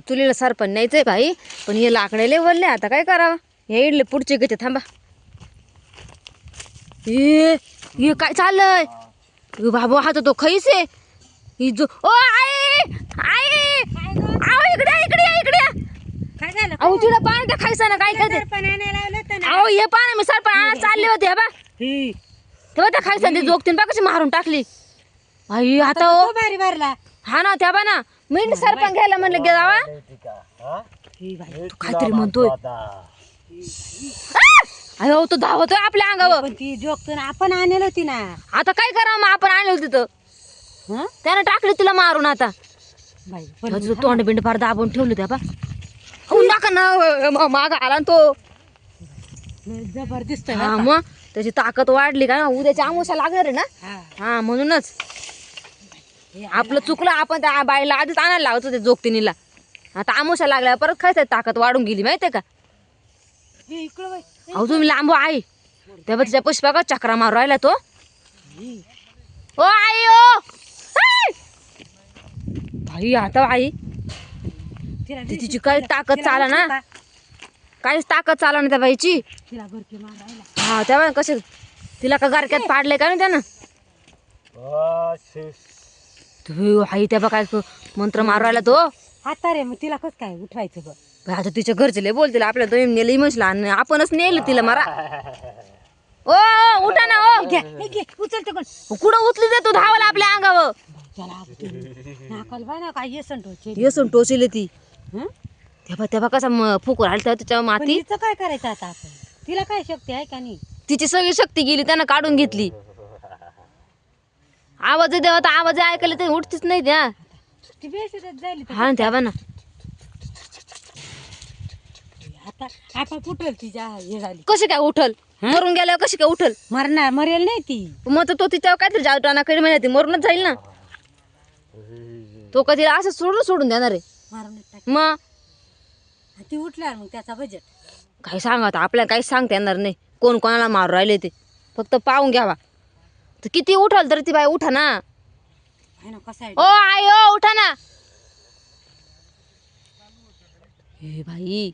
चुलीला सरपण न्यायचंय भाई, पण हे लाकडेले वरले आता काय करावं. हे इडले पुढचे घेते थांबा. ये काय चाललंय बाबा, हा तो खैस आहे ही जो. ओ आई आई, आओ इकडे इकडे इकडे. काय झालं? अहो तिला पाणी खायचं ना, काय करते. अहो हे पाणी मी सरपण आणायला चालले होते बा, तेव्हा त्या खायचं ते जोगतीन बा कशी मारून टाकली. आई आता ओ भारी भरला. हा ना त्या बा ना, मी सरपण घ्यायला म्हणलं गे जावा. तू काहीतरी म्हणतोय. अहो तो धावतोय आपल्या अंगावर. पण ती जोगतो ना, आपण आणली होती ना. आता काय करावं, मग आपण आणलं होतं तिथं, त्यानं टाकली तिला मारून. आता बाई तोंड बिंड फार दाबून ठेवलं त्या बा. हो नका ना, माग आला ना तो. जबरदस्त. हा मग त्याची ताकद वाढली का, उद्याची आमुषा लागणार आहे ना. हा म्हणूनच आपलं चुकलं, आपण त्या बाईला आधीच आणायला लावत होते जोगतिनीला. आता आमुषा लागल्या परत खायचं, ताकद वाढून गेली माहितीये का. अहो तुम्ही लांब आई, तेव्हा तिच्या पुष्पा का चक्रा मारू राहिला तो. ओ आई ओ भाई, आता आई तिची काही ताकद चाला ना, काहीच ताकद चाला ना त्या बाईची. हा तेव्हा कसे तिला का गारक्यात पाडले का ना त्यानं. आई त्या बा काय मंत्र मारू राहिला तो. आता रे, मग तिला कसं काय उठवायचं बघ. आता तिच्या घरचे लय बोलतील, आपल्या दोन नेलं म्हसला आणि आपणच नेलं तिला मारा. ओ उठा ना ओ, उचलते कोण. कुठं उचली दे तू, धावाला आपल्या अंगावर. नाकाल बाय ना, काय येसन टोचे येसून टोचली ती. तेव्हा कसा फुकून आली तिच्या माती. तिचं काय करायचं आता आपण, तिला काय शक्ती आहे का नाही. तिची सगळी शक्ती गेली, त्यानं काढून घेतली. आवाज देवा तर आवाज ऐकायला ते उठतीच नाही त्या. ती बेशुद्धच जाईल. हा तेव्हा ना आता आपण कुठल तिच्या हे झाली. कशी काय उठल, मरून गेल्यावर कशी काय उठल. मरणार, मरेल नाही ती. मग तो तिच्यावर काहीतरी जावटाना कडे महिन्यात मरूनच जाईल ना. तो कधी असं सोडून देणार आहे. मारून मग ती उठल्यावर मग त्याचा बजेट काही सांगा आता, आपल्याला काहीच सांगता येणार नाही कोण कोणाला मारू राहिले ते. फक्त पाहून घ्यावा. तर किती उठल तरी ती बाई उठा ना. आहे ना. कसा आहे ओ आई ओ उठा ना. हे बाई